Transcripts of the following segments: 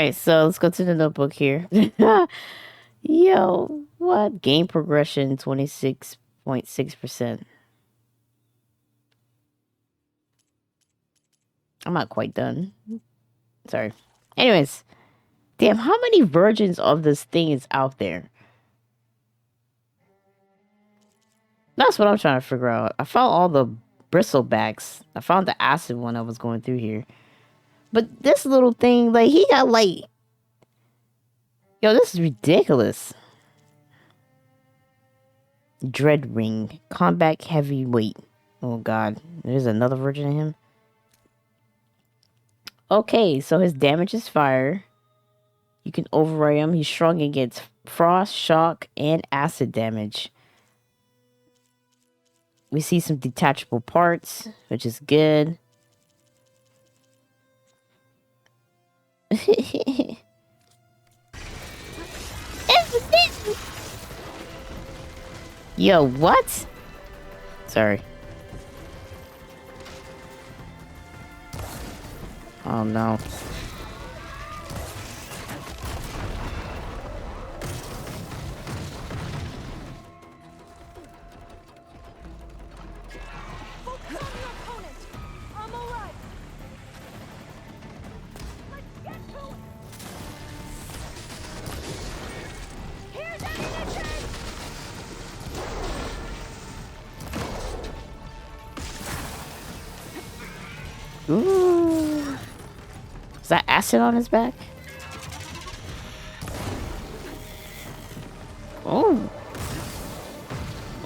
Alright, so let's go to the notebook here. Yo, what? Game progression 26.6%. I'm not quite done. Sorry. Anyways, damn, how many versions of this thing is out there? That's what I'm trying to figure out. I found all the bristlebacks. I found the acid one I was going through here. But this little thing, like, he got like... Yo, this is ridiculous. DREADWING. Combat heavyweight. Oh, God. There's another version of him. Okay, so his damage is fire. You can override him. He's strong against frost, shock, and acid damage. We see some detachable parts, which is good. Yo, what? Sorry. Oh no. Ooh. Is that acid on his back? Oh.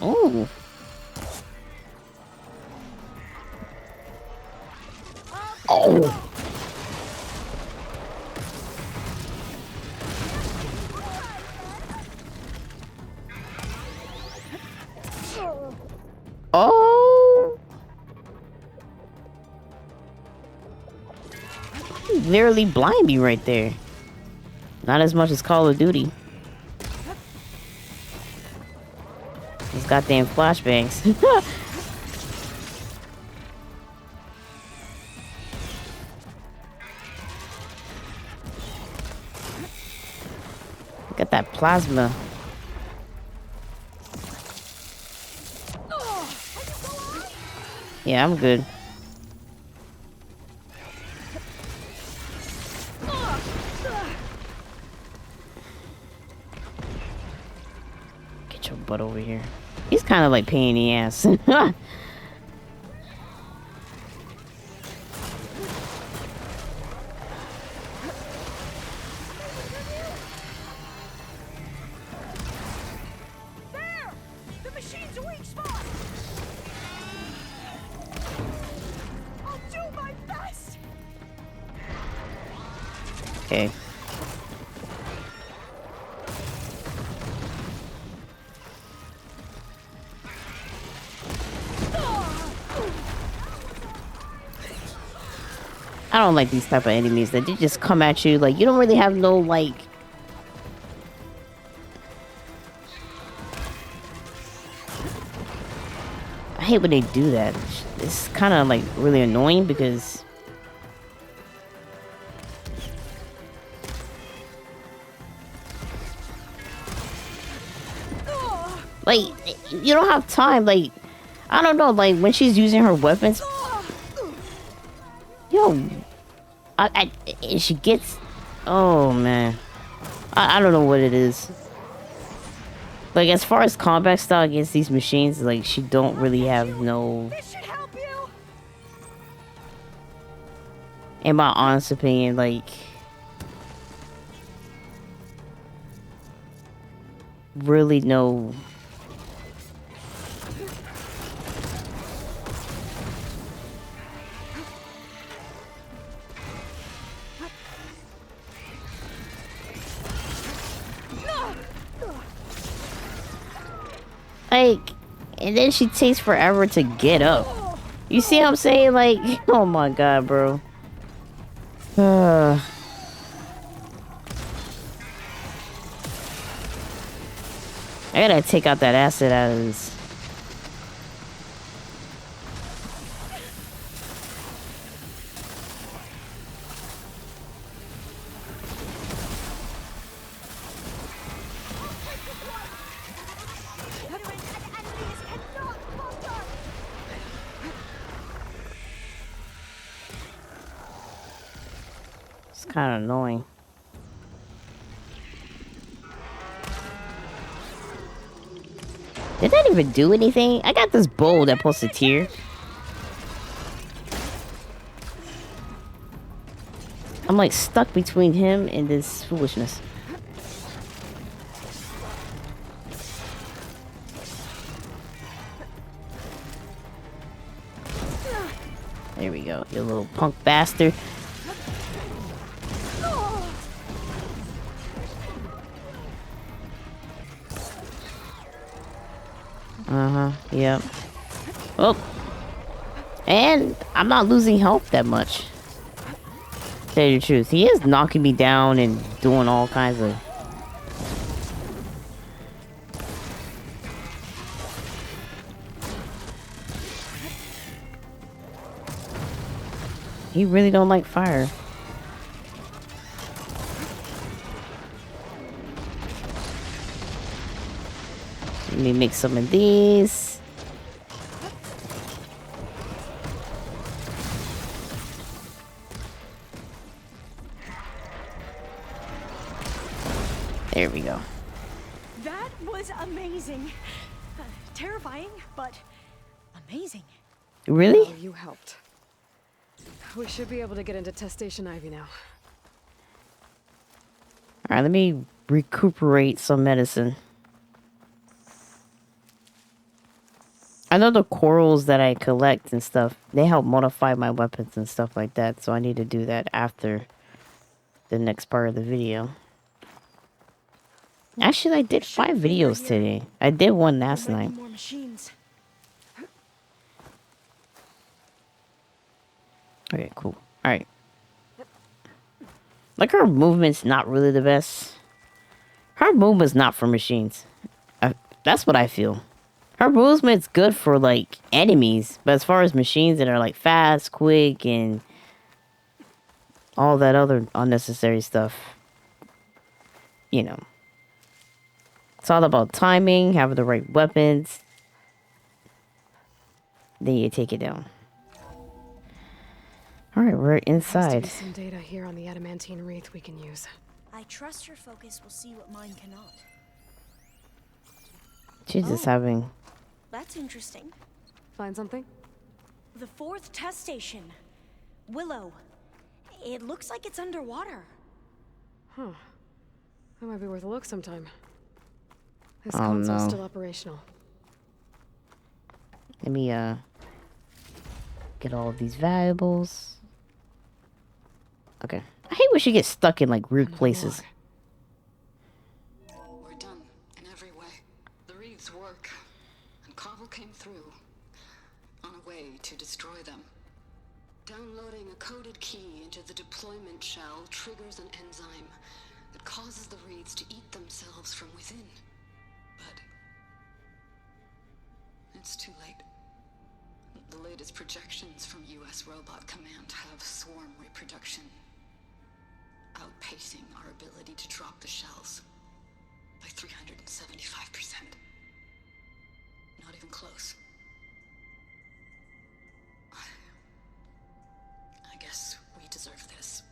Oh. Oh. Oh. Literally blind me right there. Not as much as Call of Duty. These goddamn flashbangs. Look at that plasma. Yeah, I'm good. Get your butt over here. He's kind of like pain in the ass. Okay. I don't like these type of enemies that they just come at you like you don't really have no like. I hate when they do that. It's kind of like really annoying because like you don't have time. Like I don't know. Like when she's using her weapons, yo, and she gets. Oh man, I don't know what it is. Like as far as combat style against these machines, like she don't really have no. In my honest opinion, like really no. Like, and then she takes forever to get up. You see what I'm saying? Like, oh my god, bro. I gotta take out that acid out of this. kind of annoying. Did that even do anything? I got this bowl that pulls a tear. I'm like stuck between him and this foolishness. There we go, you little punk bastard. Yep. Oh. And I'm not losing health that much. Tell you the truth. He is knocking me down and doing all kinds of... He really don't like fire. Let me make some of these. There we go. That was amazing. Terrifying, but amazing. Really? Oh, you helped. We should be able to get into test station Ivy now. Alright, let me recuperate some medicine. I know the corals that I collect and stuff, they help modify my weapons and stuff like that, so I need to do that after the next part of the video. Actually, I did 5 videos today. I did one last night. More machines. Okay, cool. Alright. Like, her movement's not really the best. Her movement's not for machines. That's what I feel. Her movement's good for, like, enemies. But as far as machines that are, like, fast, quick, and all that other unnecessary stuff, you know. It's all about timing, having the right weapons. Then you take it down. Alright, we're inside. There's some data here on the adamantine wreath we can use. I trust your focus will see what mine cannot. She's just having... That's interesting. Find something? The 4th test station. Willow. It looks like it's underwater. Huh. That might be worth a look sometime. This Oh, console's no. still operational. Let me, get all of these valuables. Okay. I hate when she gets stuck in, like, weird places. We're done in every way. The reeds work, and Cobble came through on a way to destroy them. Downloading a coded key into the deployment shell triggers an enzyme that causes the reeds to eat themselves from within. But it's too late. The latest projections from US Robot Command have swarm reproduction, outpacing our ability to drop the shells by 375%. Not even close. I guess we deserve this.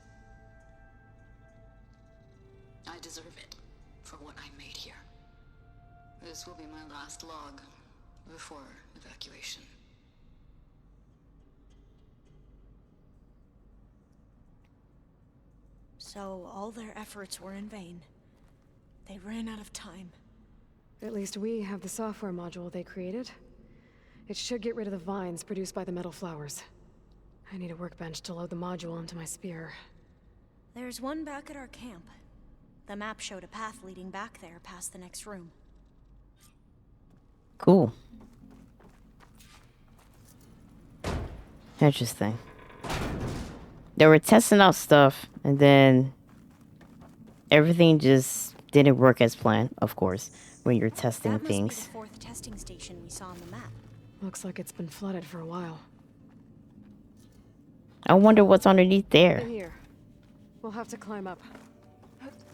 I deserve it for what I made here. This will be my last log before evacuation. So all their efforts were in vain. They ran out of time. At least we have the software module they created. It should get rid of the vines produced by the metal flowers. I need a workbench to load the module onto my spear. There's one back at our camp. The map showed a path leading back there past the next room. Cool. Interesting. They were testing out stuff, and then everything just didn't work as planned, of course, when you're testing That must things. be the 4th testing station we saw on the map. Looks like it's been flooded for a while. I wonder what's underneath there. In here. We'll have to climb up.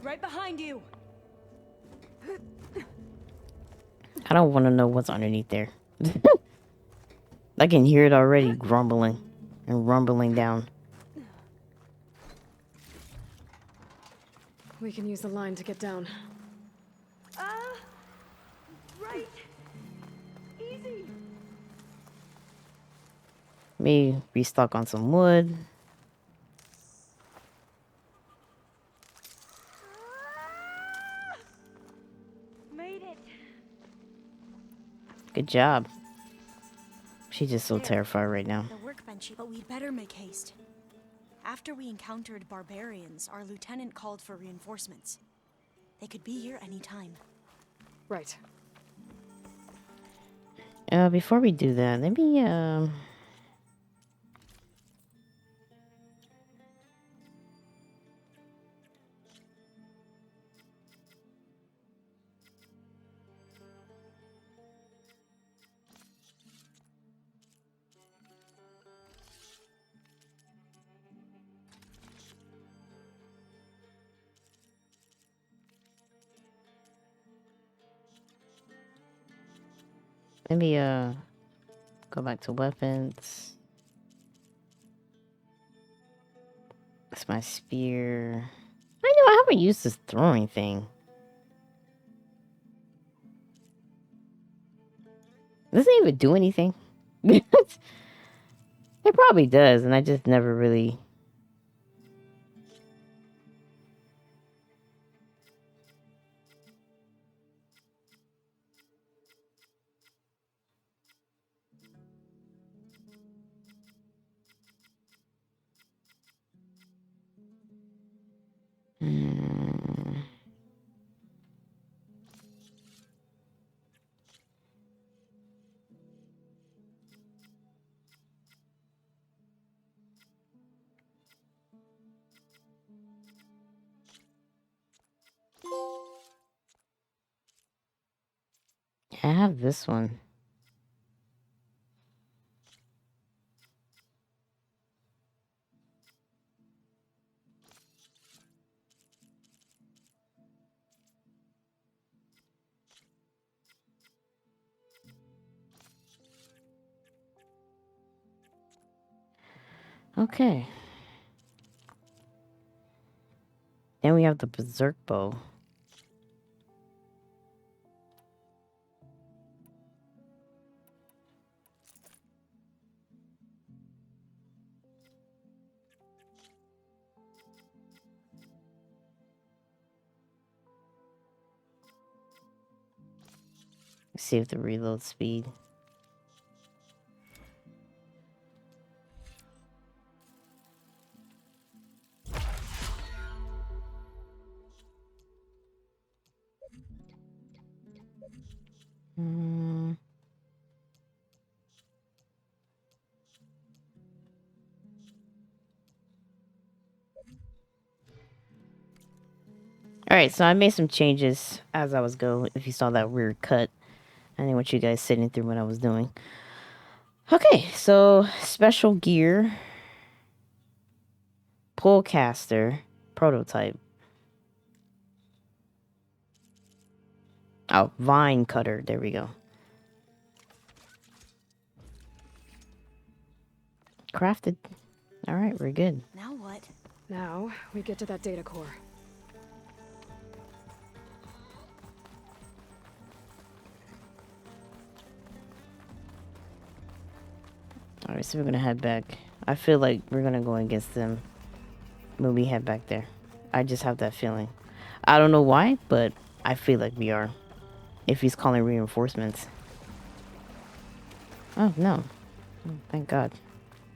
Right behind you! I don't want to know what's underneath there. I can hear it already grumbling and rumbling down. We can use the line to get down. Right. Easy. Me restock on some wood. Made it. Good job. She's just so There. terrified right now. The workbench, but we'd better make haste. After we encountered barbarians, our lieutenant called for reinforcements. They could be here any time. Right. Before we do that, let me go back to weapons. That's my spear. I haven't used this throwing thing. Does it even do anything? It probably does, and I just never really... I have this one. Okay. Then we have the berserk bow. See if the reload speed. Alright, so I made some changes as I was going. If you saw that weird cut, I didn't want you guys sitting through what I was doing. Okay, so special gear, pull caster, prototype. Oh, vine cutter. There we go. Crafted. Alright, we're good. Now what? Now, we get to that data core. Alright, so we're gonna head back. I feel like we're gonna go against them when we head back there. I just have that feeling. I don't know why, but I feel like we are. If he's calling reinforcements. Oh, no. Oh, thank God.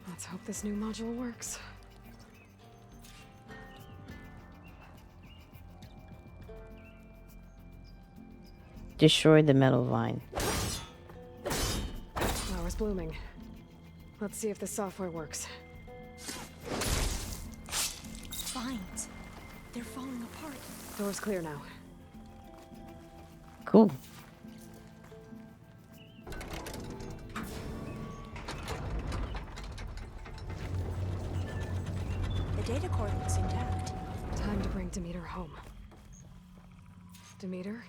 Let's hope this new module works. Destroy the metal vine. Flower's blooming. Let's see if the software works. Vines. They're falling apart. Door's clear now. Cool. The data core looks intact. Time to bring Demeter home. Demeter?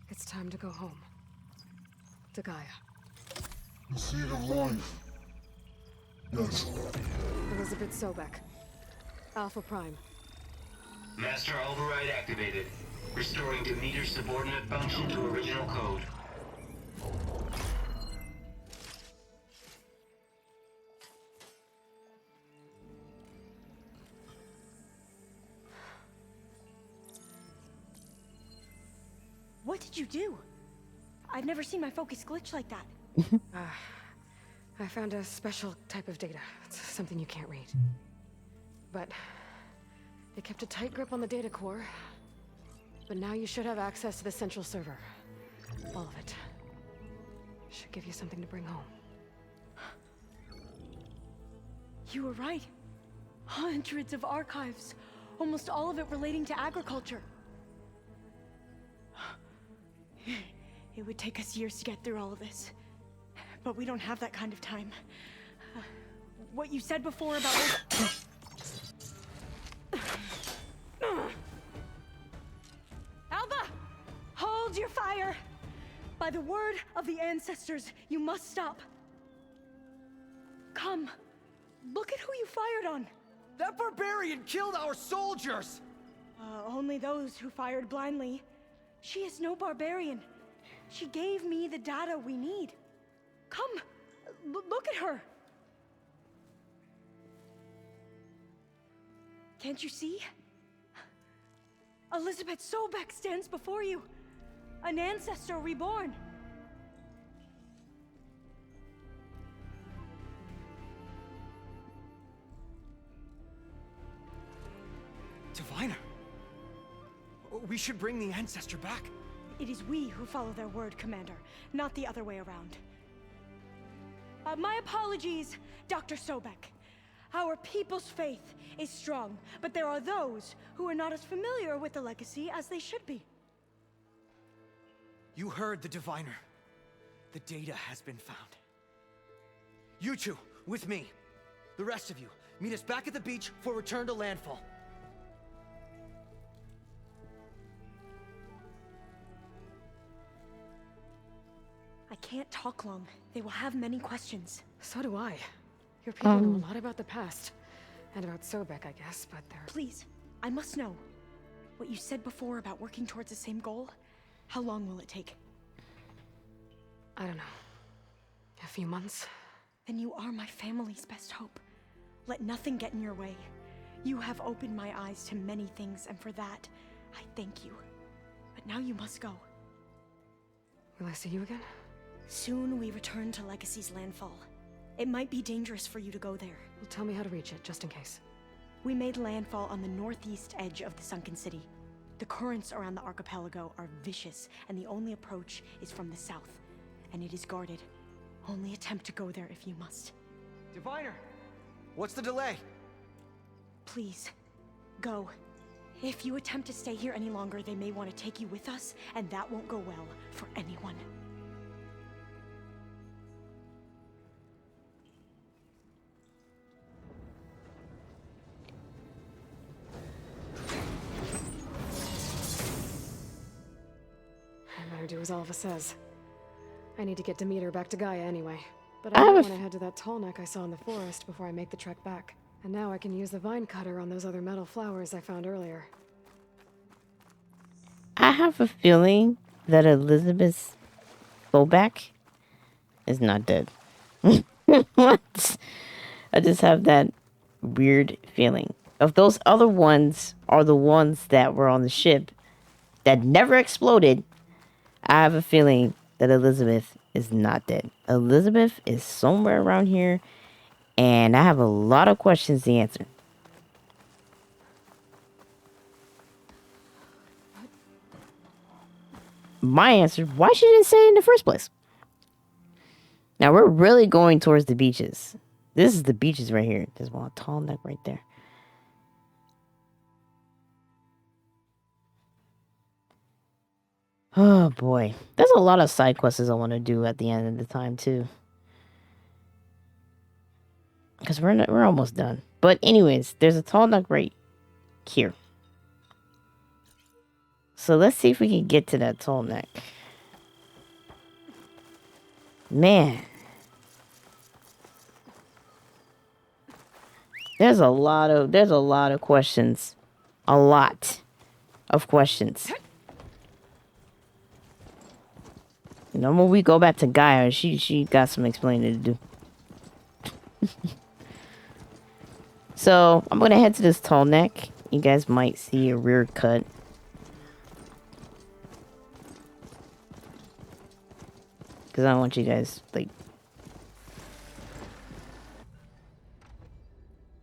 It's time to go home. To Gaia. The seed of life. Yes. Elizabeth Sobek. Alpha Prime. Master override activated. Restoring Demeter's subordinate function to original code. What did you do? I've never seen my focus glitch like that. I found a special type of data. It's something you can't read. But they kept a tight grip on the data core. But now you should have access to the central server. All of it. Should give you something to bring home. You were right. Hundreds of archives. Almost all of it relating to agriculture. It would take us years to get through all of this. But we don't have that kind of time. What you said before about... Alva! Hold your fire! By the word of the ancestors, you must stop. Come. Look at who you fired on. That barbarian killed our soldiers! Only those who fired blindly. She is no barbarian. She gave me the data we need. Come, look at her. Can't you see? Elizabeth Sobek stands before you. An ancestor reborn. Diviner. We should bring the ancestor back. It is we who follow their word, Commander, not the other way around. My apologies, Dr. Sobek. Our people's faith is strong, but there are those who are not as familiar with the legacy as they should be. You heard the diviner. The data has been found. You two, with me. The rest of you, meet us back at the beach for return to landfall. I can't talk long. They will have many questions. So do I. Your people know a lot about the past. And about Sobek, I guess, but they're... Please, I must know. What you said before about working towards the same goal, how long will it take? I don't know. A few months? Then you are my family's best hope. Let nothing get in your way. You have opened my eyes to many things, and for that, I thank you. But now you must go. Will I see you again? Soon we return to Legacy's landfall. It might be dangerous for you to go there. Well, tell me how to reach it, just in case. We made landfall on the northeast edge of the sunken city. The currents around the archipelago are vicious, and the only approach is from the south. And it is guarded. Only attempt to go there if you must. Diviner! What's the delay? Please, go. If you attempt to stay here any longer, they may want to take you with us, and that won't go well for anyone. I better do as Alva says. I need to get Demeter back to Gaia anyway. But I I have want a to head to that tall neck I saw in the forest before I make the trek back. And now I can use the vine cutter on those other metal flowers I found earlier. I have a feeling that Elizabeth Sobek is not dead. What? I just have that weird feeling. If those other ones are the ones that were on the ship that never exploded, I have a feeling that Elizabeth is not dead. Elizabeth is somewhere around here, and I have a lot of questions to answer. My answer, why she didn't say it in the first place? Now we're really going towards the beaches. This is the beaches right here. There's one tall neck right there. Oh boy. There's a lot of side quests I want to do at the end of the time too. Because we're almost done. But anyways, there's a tall neck right here. So let's see if we can get to that tall neck. Man. There's a lot of questions a lot of questions. You know, when we go back to GAIA, she got some explaining to do. So I'm gonna head to this tall neck. You guys might see a rear cut. Because I don't want you guys, like...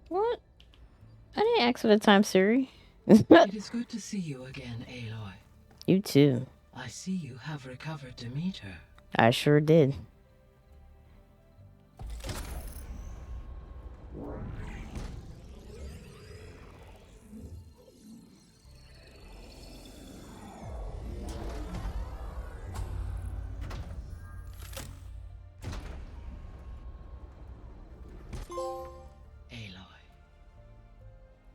What? I didn't ask for the time, Siri. It is good to see you again, Aloy. You too. I see you have recovered Demeter. I sure did.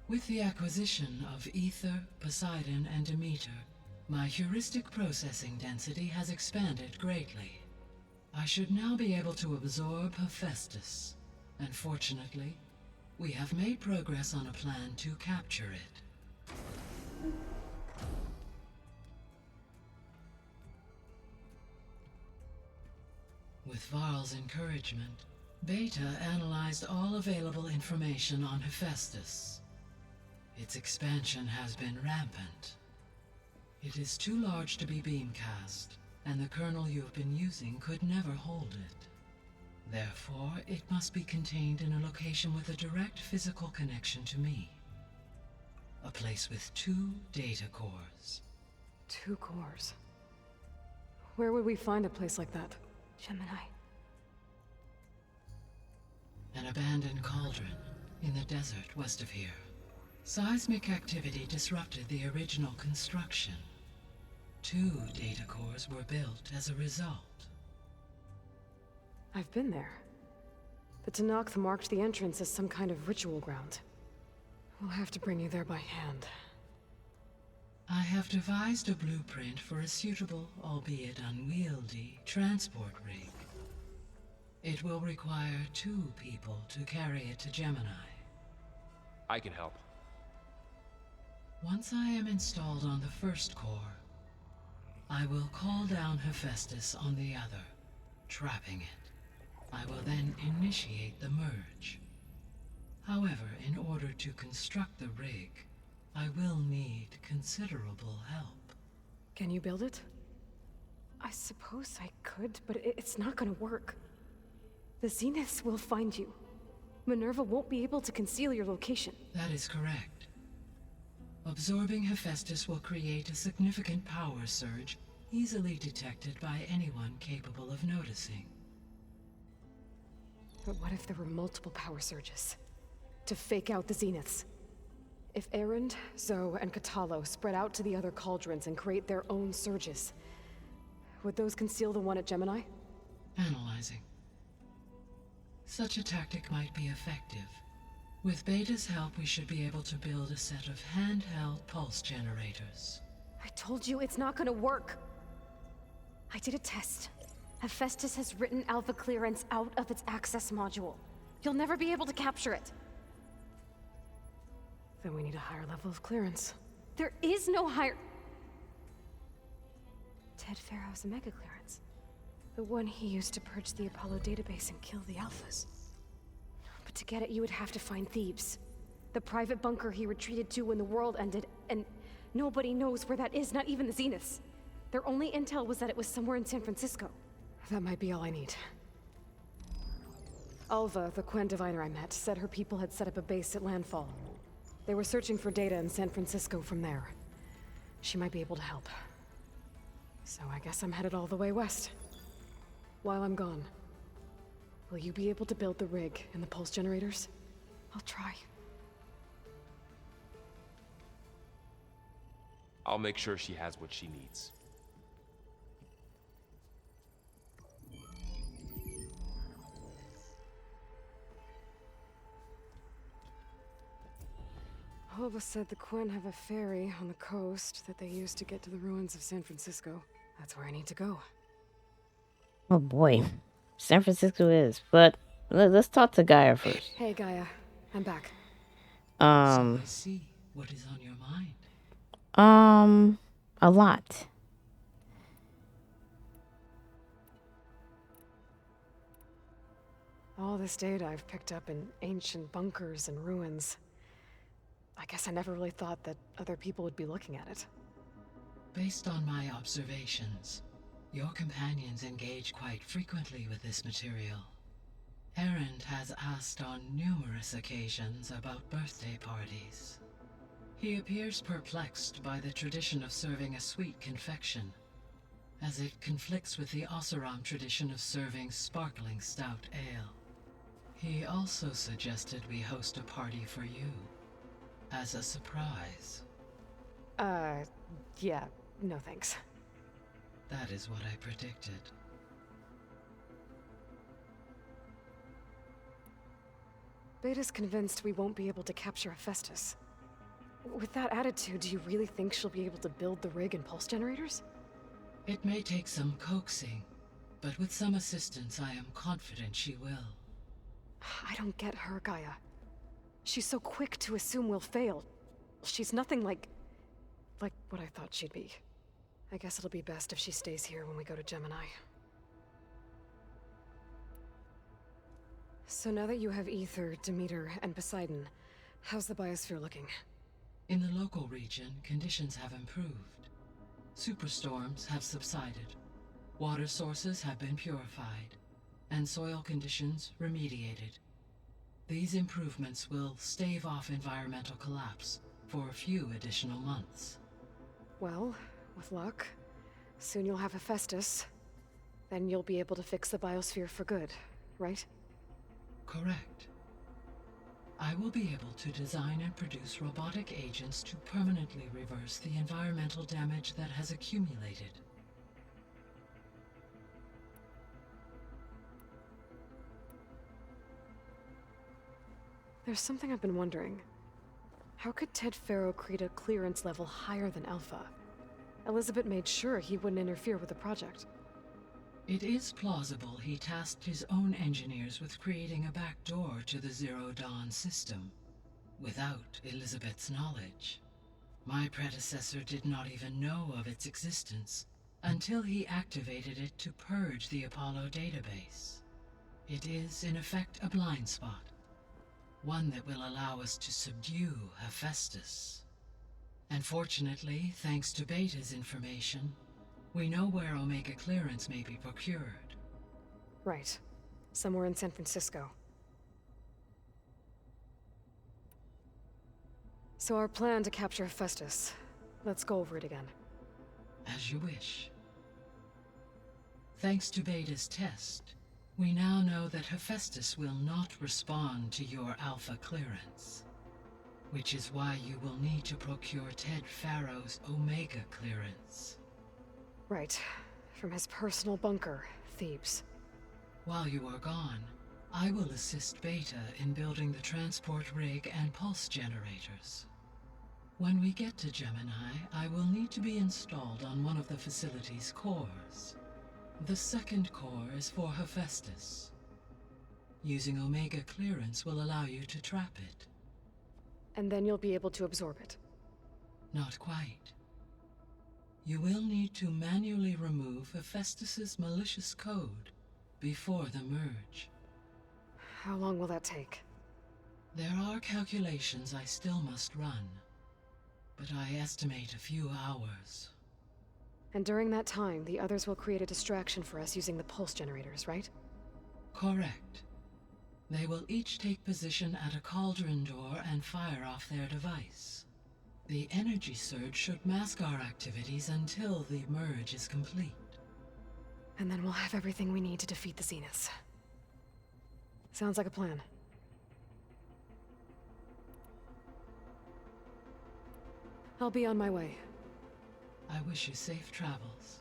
With the acquisition of Ether, Poseidon, and Demeter, my heuristic processing density has expanded greatly. I should now be able to absorb Hephaestus, and fortunately, we have made progress on a plan to capture it. With Varl's encouragement, Beta analyzed all available information on Hephaestus. Its expansion has been rampant. It is too large to be beamcast, and the kernel you have been using could never hold it. Therefore, it must be contained in a location with a direct physical connection to me. A place with 2 data cores. 2 cores? Where would we find a place like that? Gemini. An abandoned cauldron in the desert west of here. Seismic activity disrupted the original construction. 2 data cores were built as a result. I've been there. The Tanakh marked the entrance as some kind of ritual ground. We'll have to bring you there by hand. I have devised a blueprint for a suitable, albeit unwieldy, transport rig. It will require 2 people to carry it to Gemini. I can help. Once I am installed on the first core, I will call down Hephaestus on the other, trapping it. I will then initiate the merge. However, in order to construct the rig, I will need considerable help. Can you build it? I suppose I could, but it's not gonna work. The Zeniths will find you. Minerva won't be able to conceal your location. That is correct. Absorbing Hephaestus will create a significant power surge, easily detected by anyone capable of noticing. But what if there were multiple power surges? To fake out the Zeniths? If Erend, Zoe, and Katalo spread out to the other cauldrons and create their own surges, would those conceal the one at Gemini? Analyzing. Such a tactic might be effective. With Beta's help, we should be able to build a set of handheld pulse generators. I told you it's not gonna work. I did a test. Hephaestus has written Alpha clearance out of its access module. You'll never be able to capture it. Then we need a higher level of clearance. There is no higher... Ted Pharaoh's Omega clearance. The one he used to purge the Apollo database and kill the Alphas. But to get it, you would have to find Thebes. The private bunker he retreated to when the world ended, and nobody knows where that is, not even the Zeniths. Their only intel was that it was somewhere in San Francisco. That might be all I need. Alva, the Quen diviner I met, said her people had set up a base at landfall. They were searching for data in San Francisco from there. She might be able to help. So I guess I'm headed all the way west. While I'm gone, will you be able to build the rig and the pulse generators? I'll try. I'll make sure she has what she needs. Alva said the Quen have a ferry on the coast that they use to get to the ruins of San Francisco. That's where I need to go. Oh boy. San Francisco is. But let's talk to GAIA first. Hey, GAIA. I'm back. So I see. What is on your mind? A lot. All this data I've picked up in ancient bunkers and ruins. I guess I never really thought that other people would be looking at it. Based on my observations, your companions engage quite frequently with this material. Erend has asked on numerous occasions about birthday parties. He appears perplexed by the tradition of serving a sweet confection, as it conflicts with the Oseram tradition of serving sparkling stout ale. He also suggested we host a party for you, as a surprise. Yeah, no thanks. That is what I predicted. Beta's convinced we won't be able to capture Hephaestus. With that attitude, do you really think she'll be able to build the rig and pulse generators? It may take some coaxing, but with some assistance I am confident she will. I don't get her, Gaia. She's so quick to assume we'll fail. She's nothing like what I thought she'd be. I guess it'll be best if she stays here when we go to Gemini. So now that you have Ether, Demeter, and Poseidon, how's the biosphere looking? In the local region, conditions have improved. Superstorms have subsided. Water sources have been purified, and soil conditions remediated. These improvements will stave off environmental collapse for a few additional months. Well, with luck, soon you'll have Hephaestus. Then you'll be able to fix the biosphere for good, right? Correct. I will be able to design and produce robotic agents to permanently reverse the environmental damage that has accumulated. There's something I've been wondering. How could Ted Faro create a clearance level higher than Alpha? Elizabeth made sure he wouldn't interfere with the project. It is plausible he tasked his own engineers with creating a backdoor to the Zero Dawn system, without Elizabeth's knowledge. My predecessor did not even know of its existence until he activated it to purge the Apollo database. It is, in effect, a blind spot, one that will allow us to subdue Hephaestus. And fortunately, thanks to Beta's information, we know where Omega clearance may be procured. Right. Somewhere in San Francisco. So our plan to capture Hephaestus. Let's go over it again. As you wish. Thanks to Beta's test, we now know that Hephaestus will not respond to your Alpha clearance. Which is why you will need to procure Ted Faro's Omega clearance. Right. From his personal bunker, Thebes. While you are gone, I will assist Beta in building the transport rig and pulse generators. When we get to Gemini, I will need to be installed on one of the facility's cores. The second core is for Hephaestus. Using Omega clearance will allow you to trap it. And then you'll be able to absorb it. Not quite. You will need to manually remove Hephaestus's malicious code before the merge. How long will that take? There are calculations I still must run, but I estimate a few hours. And during that time, the others will create a distraction for us using the pulse generators, right? Correct. They will each take position at a cauldron door and fire off their device. The energy surge should mask our activities until the merge is complete. And then we'll have everything we need to defeat the Zeniths. Sounds like a plan. I'll be on my way. I wish you safe travels.